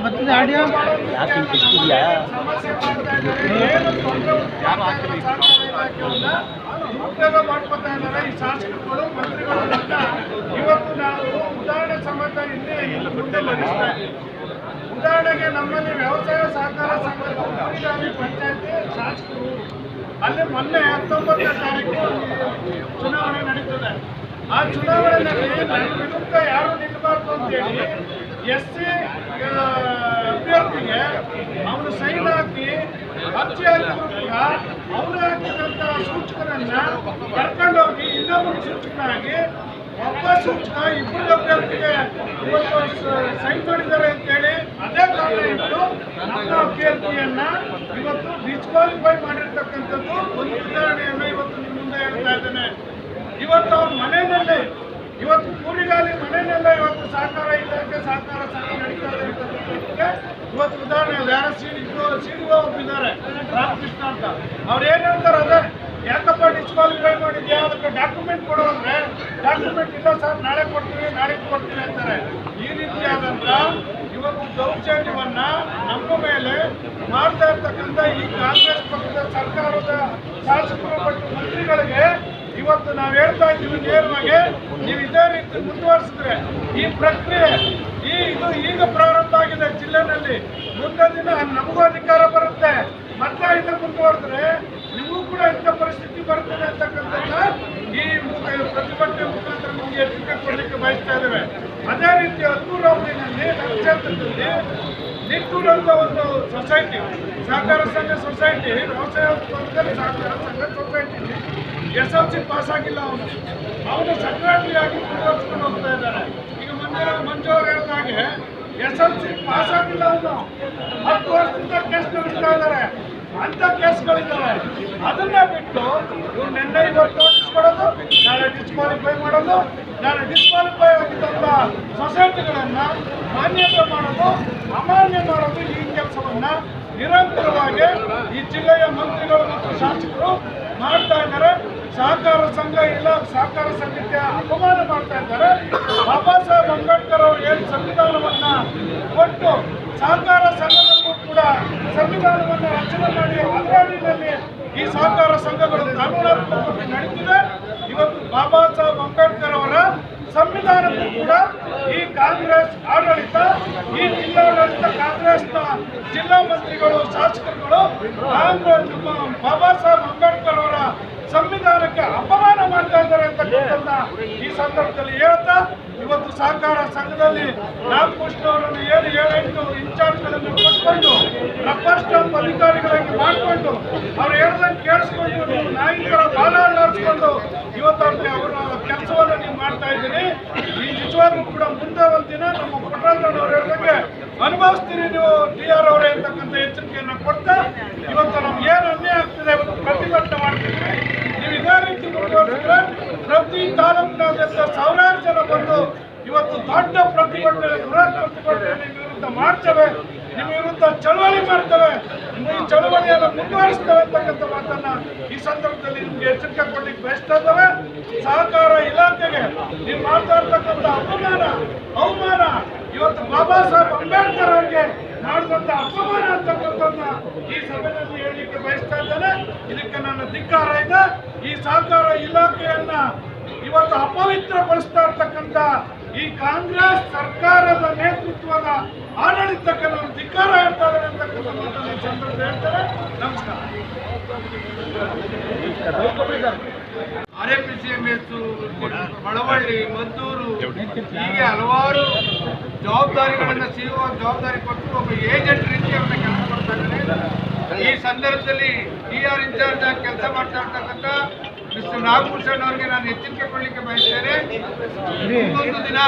ಬರ್ತದೆ ಆಡಿಯೋ ಉಪಯೋಗ ಮಾಡ್ಕೊತಾ ಇದ್ದಾರೆ ಈ ಶಾಸಕರುಗಳು ಮಂತ್ರಿಗಳು. ಇವತ್ತು ನಾವು ಉದಾಹರಣೆ ಸಮೇತ ಉದಾಹರಣೆಗೆ ನಮ್ಮಲ್ಲಿ ವ್ಯವಸಾಯ ಸಹಕಾರ ಸಂಘದ ಪಂಚಾಯತಿ ಶಾಸಕರು ಅಲ್ಲಿ ಮೊನ್ನೆ 19ನೇ ತಾರೀಕು ಚುನಾವಣೆ ನಡೀತದೆ. ಆ ಚುನಾವಣೆಯಲ್ಲಿ ನನ್ನ ವಿರುದ್ಧ ಯಾರು ನಿಲ್ಲಬಾರ್ದು ಅಂತೇಳಿ SC ಅಭ್ಯರ್ಥಿಗೆ ಅವನು ಸೈನ್ ಹಾಕಿ ಅರ್ಜಿ ಹಾಕಿದ್ರು ಕೂಡ ಅವರು ಹಾಕಿದಂತ ಸೂಚಕರನ್ನ ಕರ್ಕೊಂಡೋಗಿ ಇನ್ನೊಬ್ಬರು ಸೂಚಕನಾಗಿ ಒಬ್ಬ ಸೂಚಕ ಇಬ್ಬರು ಅಭ್ಯರ್ಥಿಗೆ ಇವತ್ತು ಸೈನ್ ಮಾಡಿದ್ದಾರೆ ಅಂತೇಳಿ ಅದೇ ಕಾರಣ ಇಟ್ಟು ನಮ್ಮ ಅಭ್ಯರ್ಥಿಯನ್ನ ಇವತ್ತು ಡಿಸ್ಕ್ವಾಲಿಫೈ ಮಾಡಿರ್ತಕ್ಕಂಥದ್ದು ಒಂದು ಉದಾಹರಣೆಯನ್ನು ಇವತ್ತು ನಿಮ್ಮ ಮುಂದೆ ಹೇಳ್ತಾ ಇದ್ದೇನೆ. ಇವತ್ತು ಅವ್ರ ಮನೆಯಲ್ಲೇ ಇವತ್ತು ಕೂಲಿಗಾಲಿ ಮನೆಯಲ್ಲೇ ಇವತ್ತು ಸಹಕಾರ ಇಲಾಖೆ ಸಹಕಾರ ಸಂಘ ನಡೀತಾ ಇದೆ ಅಂತಕ್ಕಂಥದ್ದಕ್ಕೆ ಇವತ್ತು ಉದಾಹರಣೆ ಯಾರ ಸಿಡಿಒ ಒಪ್ಪಿದ್ದಾರೆ ರಾಮಕೃಷ್ಣ ಅಂತ. ಅವ್ರು ಏನ್ ಹೇಳ್ತಾರೆ ಅದೇ ಯಾಕಪ್ಪ ಡಿಸ್ಕ್ವಾಲಿಫೈ ಮಾಡಿದ್ಯಾ ಅದಕ್ಕೆ ಡಾಕ್ಯುಮೆಂಟ್ ಕೊಡು ಅಂದ್ರೆ ಡಾಕ್ಯುಮೆಂಟ್ ಇಲ್ಲ ಸರ್ ನಾಳೆ ಕೊಡ್ತೀವಿ ನಾಳೆಗೆ ಕೊಡ್ತೀವಿ ಅಂತಾರೆ. ಈ ರೀತಿಯಾದಂತ ಇವತ್ತು ದೌರ್ಜನ್ಯವನ್ನ ನಮ್ಮ ಮೇಲೆ ಮಾಡ್ತಾ ಇರ್ತಕ್ಕಂಥ ಈ ಕಾಂಗ್ರೆಸ್ ಪಕ್ಷದ ಸರ್ಕಾರದ ಶಾಸಕರು ಮತ್ತು ಮಂತ್ರಿಗಳಿಗೆ ಇವತ್ತು ನಾವು ಹೇಳ್ತಾ ಇದ್ದೀವಿ ನೇರವಾಗಿ, ನೀವು ಇದೇ ರೀತಿ ಮುಂದುವರಿಸಿದ್ರೆ ಈ ಪ್ರಕ್ರಿಯೆ ಇದು ಈಗ ಪ್ರಾರಂಭ ಆಗಿದೆ ಜಿಲ್ಲೆನಲ್ಲಿ, ಮುಂದೆ ದಿನ ನಮಗೂ ಅಧಿಕಾರ ಬರುತ್ತೆ. ಮತ್ತೆ ಇದನ್ನು ಮುಂದುವರೆದ್ರೆ ನಿಮಗೂ ಕೂಡ ಇಂಥ ಪರಿಸ್ಥಿತಿ ಬರ್ತದೆ ಅಂತಕ್ಕಂಥದ್ದನ್ನ ಈ ಪ್ರತಿಭಟನೆ ಮುಖಾಂತರ ನಿಮಗೆ ಎಚ್ಚರಿಕೆ ಕೊಡಲಿಕ್ಕೆ ಬಯಸ್ತಾ ಇದ್ದೇವೆ. ಅದೇ ರೀತಿ ಹತ್ತೂರು ಅವಧಿನಲ್ಲಿ ನಮ್ಮ ಕ್ಷೇತ್ರದಲ್ಲಿ ನಿಟ್ಟೂರು ಅಂತ ಒಂದು ಸೊಸೈಟಿ ಸಹಕಾರ ಸಂಘ ಸೊಸೈಟಿ ವ್ಯವಸಾಯ ಉತ್ಪನ್ನದಲ್ಲಿ ಸಹಕಾರ ಸಂಘ ಸೊಸೈಟಿ SLC ಪಾಸ್ ಆಗಿಲ್ಲ. ಅವನು ಸೆಕ್ರೆಟರಿ ಆಗಿ ಮುಂದುವರಿಸ್ಕೊಂಡು ಹೋಗ್ತಾ ಇದ್ದಾರೆ. ಈಗ ಮಂಜು ಅವರು ಹೇಳಿದ ಹಾಗೆ SLC ಪಾಸ್ ಆಗಿಲ್ಲ, ಅವನು 10 ವರ್ಷದಿಂದ ಕೇಸ್ ನಡೆಸ್ತಾ ಇದ್ದಾರೆ. ಅಂತ ಕೇಸ್ಗಳಿದ್ದಾವೆ. ಅದನ್ನ ಬಿಟ್ಟು ಇವ್ರು ನಿನ್ನೆ ಇವತ್ತು ನೋಟಿಸ್ ಕೊಡೋದು, ನಾಳೆ ಡಿಸ್ಕ್ವಾಲಿಫೈ ಮಾಡೋದು, ನಾಳೆ ಡಿಸ್ಕ್ವಾಲಿಫೈ ಆಗಿದ್ದಂಥ ಸೊಸೈಟಿಗಳನ್ನ ಮಾನ್ಯತೆ ಮಾಡೋದು, ಅಮಾನ್ಯ ಮಾಡೋದು, ಈ ಕೆಲಸವನ್ನ ನಿರಂತರವಾಗಿ ಈ ಜಿಲ್ಲೆಯ ಮಂತ್ರಿಗಳು ಮತ್ತು ಶಾಸಕರು ಮಾಡ್ತಾ ಇದ್ದಾರೆ. ಸಹಕಾರ ಸಂಘ ಇಲ್ಲ, ಸಹಕಾರ ಸಂಘಕ್ಕೆ ಅಪಮಾನ ಮಾಡ್ತಾ ಇದ್ದಾರೆ. ಬಾಬಾ ಸಾಹೇಬ್ ಅಂಬೇಡ್ಕರ್ ಅವರು ಏನು ಸಂವಿಧಾನವನ್ನ ಕೊಟ್ಟು ಸಹಕಾರ ಸಂಘದಲ್ಲೂ ಕೂಡ ಸಂವಿಧಾನವನ್ನು ರಚನೆ ಮಾಡಿ ಅದರಲ್ಲಿ ಈ ಸಹಕಾರ ಸಂಘಗಳು ಕಾನೂನಾತ್ಮಕವಾಗಿ ನಡೀತಿದೆ. ಇವತ್ತು ಬಾಬಾ ಸಾಹೇಬ್ ಅಂಬೇಡ್ಕರ್ ಅವರ ಸಂವಿಧಾನಕ್ಕೂ ಕೂಡ ಈ ಕಾಂಗ್ರೆಸ್ ಆಡಳಿತ, ಈ ಜಿಲ್ಲಾಡಳಿತ ಕಾಂಗ್ರೆಸ್ನ ಜಿಲ್ಲಾ ಮಂತ್ರಿಗಳು ಶಾಸಕರುಗಳು ಬಾಬಾ ಸಾಹೇಬ್ ಅಂಬೇಡ್ಕರ್ ಅವರ ಸಂವಿಧಾನಕ್ಕೆ ಅಪಮಾನ ಮಾಡ್ತಾ ಇದ್ದಾರೆ ಅಂತಕ್ಕಂಥದ್ದನ್ನ ಈ ಸಂದರ್ಭದಲ್ಲಿ ಹೇಳ್ತಾ, ಇವತ್ತು ಸಹಕಾರ ಸಂಘದಲ್ಲಿ ರಾಮಕೃಷ್ಣ ಅವರನ್ನು 7-8 ಇನ್ಚಾರ್ಜ್ಗಳನ್ನು ಕೊಟ್ಕೊಂಡು ರಬ್ಬರ್ ಸ್ಟಾಂಪ್ ಅಧಿಕಾರಿಗಳಾಗಿ ಮಾಡಿಕೊಂಡು ಅವ್ರು ಹೇಳ್ದಂಗೆ ಕೇಳಿಸ್ಕೊಂಡು ನೀವು ನಾಯಕರ ಬಾಲ ಅಲ್ಲಾಡಿಸ್ಕೊಂಡು ಇವತ್ತು ಅವರ ಕೆಲಸವನ್ನು ನೀವು ಮಾಡ್ತಾ ಇದ್ದೀರಿ. ಈ ನಿಜವಾಗ್ಲೂ ಕೂಡ ಮುಂದೆ ಒಂದು ದಿನ ನಮ್ಮ ಪುಟ್ಟರಾಜಣ್ಣ ಅವ್ರು ಹೇಳ್ದಂಗೆ ಅನುಭವಿಸ್ತೀರಿ ನೀವು DR ಅವರೇ ಅಂತಕ್ಕಂಥ ಎಚ್ಚರಿಕೆಯನ್ನು ಕೊಡ್ತಾ, ಇವತ್ತು ನಮ್ಗೆ ಏನು ಅನ್ಯಾಯ ಆಗ್ತಿದೆ ಇವತ್ತು ಪ್ರತಿಭಟನೆ ಮಾಡ್ತಿದ್ವಿ. ನೀವು ಇದೇ ರೀತಿ ಮುಂದುವರಿಸಿದ್ರೆ ಪ್ರತಿ ತಾಲೂಕಿನಾದ್ಯಂತ ಸಾವಿರಾರು ಜನ ಬಂದು ಇವತ್ತು ದೊಡ್ಡ ಪ್ರತಿಭಟನೆ ಬೃಹತ್ ಪ್ರತಿಭಟನೆ ವಿರುದ್ಧ ಮಾಡ್ತೇವೆ, ನಿಮ್ಮ ವಿರುದ್ಧ ಚಳವಳಿ ಮಾಡ್ತೇವೆ, ಈ ಚಳವಳಿಯನ್ನು ಮುಂದುವರಿಸ್ತೇವೆ ಅಂತಕ್ಕಂಥ ಮಾತನ್ನ ಈ ಸಂದರ್ಭದಲ್ಲಿ ನಿಮ್ಗೆ ಎಚ್ಚರಿಕೆ ಕೊಡ್ಲಿಕ್ಕೆ ಬಯಸ್ತಾ ಇದ್ದೇವೆ. ಸಹಕಾರ ಇಲಾಖೆಗೆ ನೀವು ಮಾಡ್ತಾ ಇರ್ತಕ್ಕಂಥ ಅವಮಾನ ಇವತ್ತು ಬಾಬಾ ಸಾಹೇಬ್ ಅಂಬೇಡ್ಕರ್ ಅವರಿಗೆ ಮಾಡಿದಂಥ ಅಪಮಾನ ಅಂತಕ್ಕಂಥದ್ದನ್ನ ಈ ಸಭೆಯಲ್ಲಿ ಹೇಳಲಿಕ್ಕೆ ಬಯಸ್ತಾ ಇದ್ದೇನೆ. ಇದಕ್ಕೆ ನನ್ನ ಧಿಕ್ಕಾರ ಇದೆ. ಈ ಸಹಕಾರ ಇಲಾಖೆಯನ್ನ ಇವತ್ತು ಅಪವಿತ್ರಗೊಳಿಸ್ತಾ ಇರ್ತಕ್ಕಂಥ ಈ ಕಾಂಗ್ರೆಸ್ ಸರ್ಕಾರದ ನೇತೃತ್ವದ ಆಡಳಿತಕ್ಕೆ ನಾನು ಧಿಕ್ಕಾರ ಹೇಳ್ತಾ ಇದ್ದೇನೆ ಅಂತಕ್ಕಂಥ ಮಾತನ್ನು ಈ ಸಂದರ್ಭದಲ್ಲಿ ಹೇಳ್ತಾರೆ. ನಮಸ್ಕಾರ. RAPCMS, ಮಳವಳ್ಳಿ, ಮದ್ದೂರು ಹೀಗೆ ಹಲವಾರು ಜವಾಬ್ದಾರಿಗಳನ್ನು ಸಿಗುವ ಜವಾಬ್ದಾರಿ ಕೊಟ್ಟು ಒಬ್ಬ ಏಜೆಂಟ್ ರೀತಿ ಅವನ್ನ ಕೆಲಸ ಮಾಡ್ತಾ ಇದ್ದಾರೆ. ಈ ಸಂದರ್ಭದಲ್ಲಿ DR ಇನ್ಚಾರ್ಜ್ ಆಗಿ ಕೆಲಸ ಮಾಡ್ತಾ ಇರ್ತಕ್ಕಂಥ ಮಿಸ್ಟರ್ ನಾಗಭೂಷಣ್ ಅವರಿಗೆ ನಾನು ಎಚ್ಚರಿಕೆ ಕೊಡಲಿಕ್ಕೆ ಬಯಸ್ತೇನೆ. ಮುಂದೊಂದು ದಿನ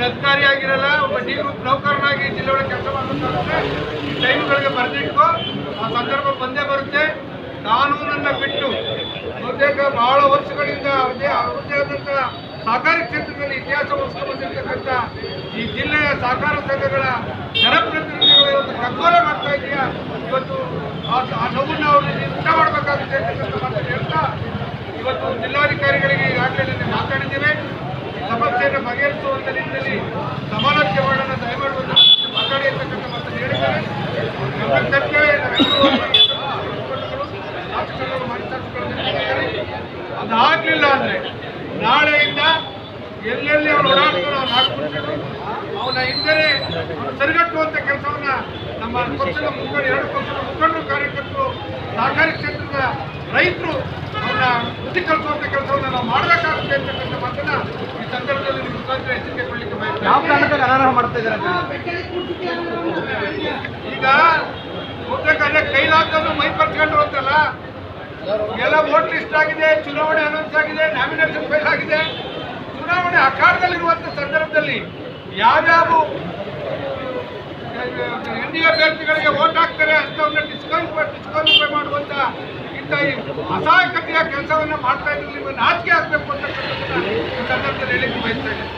ಅಧಿಕಾರಿಯಾಗಿರಲ್ಲ, ಒಬ್ಬ D ಗ್ರೂಪ್ ನೌಕರನಾಗಿ ಜಿಲ್ಲೆ ಒಳಗೆ ಕೆಲಸ ಮಾಡಬೇಕಾಗುತ್ತೆ. ಟೈಮ್ಗಳಿಗೆ ಬರೆದಿಟ್ಟು ಆ ಸಂದರ್ಭ ಬಂದೇ ಬರುತ್ತೆ. ಕಾನೂನನ್ನು ಬಿಟ್ಟು ಬಹುತೇಕ ಬಹಳ ವರ್ಷಗಳಿಂದ ಅವರದೇ ಆದಂಥ ಸಹಕಾರಿ ಕ್ಷೇತ್ರದಲ್ಲಿ ಇತಿಹಾಸ ಬಂದಿರತಕ್ಕಂಥ ಈ ಜಿಲ್ಲೆಯ ಸಹಕಾರ ಸಂಘಗಳ ಜನಪ್ರತಿನಿಧಿಗಳು ಇವತ್ತು ಕಗ್ಗೋಲೆ ಮಾಡ್ತಾ ಇದೆಯಾ, ಇವತ್ತು ಆ ನೋವನ್ನು ಅವರು ಊಟ ಮಾಡಬೇಕಾಗುತ್ತೆ ಅಂತಕ್ಕಂಥ ಮಾತನ್ನು ಹೇಳ್ತಾ, ಇವತ್ತು ಜಿಲ್ಲಾಧಿಕಾರಿಗಳಿಗೆ ಈಗಾಗಲೇ ಮಾತಾಡಿದ್ದೇವೆ. ಸಮಸ್ಯೆಯನ್ನು ಬಗೆಹರಿಸುವಂಥ ನಿಟ್ಟಿನಲ್ಲಿ ಸಮಾಲೋಚನೆ ಮಾಡೋಣ, ದಯಮಾಡಿ ಮಾತಾಡಿ ಅಂತಕ್ಕಂಥ ಅದಾಗಲಿಲ್ಲ ಅಂದರೆ ನಾಳೆಯಿಂದ ಎಲ್ಲೆಲ್ಲಿ ಅವ್ರು ಓಡಾಡ್ತಾರೋ ಅವ್ರು ಹಾಕ್ಬಿಡ್ತಾರೆ. ಅವನ ಹಿಂದೆ ಸರಿಗಟ್ಟುವಂಥ ಕೆಲಸವನ್ನ ನಮ್ಮ ಪಕ್ಷದ ಮುಖಂಡರು, 2 ಪಕ್ಷದ ಮುಖಂಡರು, ಕಾರ್ಯಕರ್ತರು, ಸಹಕಾರಿ ಕ್ಷೇತ್ರದ ರೈತರು ಅವನ್ನ ಬುದ್ಧಿ ಕಲಿಸುವಂಥ ಕೆಲಸವನ್ನು ನಾವು ಮಾಡಬೇಕಾಗುತ್ತೆ ಅಂತಕ್ಕಂಥ ಮಾತನ್ನ ಈ ಸಂದರ್ಭದಲ್ಲಿ ನಿಮ್ಮ ಮುಖಾಂತರ ಎಚ್ಚರಿಕೆ ಕೊಡಲಿಕ್ಕೆ ಬಯಸ್ತೇನೆ. ಯಾವ ಕಾರಣಕ್ಕಾಗಿ ಅನಾನಹ ಮಾಡ್ತಾ ಇದ್ದಾರೆ? ಈಗ ಹೋಗ್ಬೇಕಾದ್ರೆ ಕೈಲಾಗ್ದನ್ನು ಮೈ ಪರ್ಸ್ಕೊಂಡು ಹೋಗ್ತಲ್ಲ, ಎಲ್ಲ ವೋಟ್ ಲಿಸ್ಟ್ ಆಗಿದೆ, ಚುನಾವಣೆ ಅನೌನ್ಸ್ ಆಗಿದೆ, ನಾಮಿನೇಷನ್ ಫೈಲ್ ಆಗಿದೆ. ಚುನಾವಣೆ ಅಖಾಡದಲ್ಲಿರುವಂಥ ಸಂದರ್ಭದಲ್ಲಿ ಯಾವ್ಯಾವ ಎನ್ಡಿಎ ಅಭ್ಯರ್ಥಿಗಳಿಗೆ ವೋಟ್ ಹಾಕ್ತಾರೆ ಅಂತವನ್ನ ಡಿಸ್ಕ್ವಾಲಿಫೈ ಮಾಡುವಂತ ಇಂಥ ಅಸಹಾಯಕತೆಯ ಕೆಲಸವನ್ನ ಮಾಡ್ತಾ ಇದ್ರೆ ನಿಮಗೆ ನಾಚಿಕೆ ಆಗಬೇಕು ಅಂತಕ್ಕಂಥದ್ದನ್ನ ಈ ಸಂದರ್ಭದಲ್ಲಿ ಹೇಳಿಕ್ಕೆ ಬಯಸ್ತಾ ಇದ್ದೀನಿ.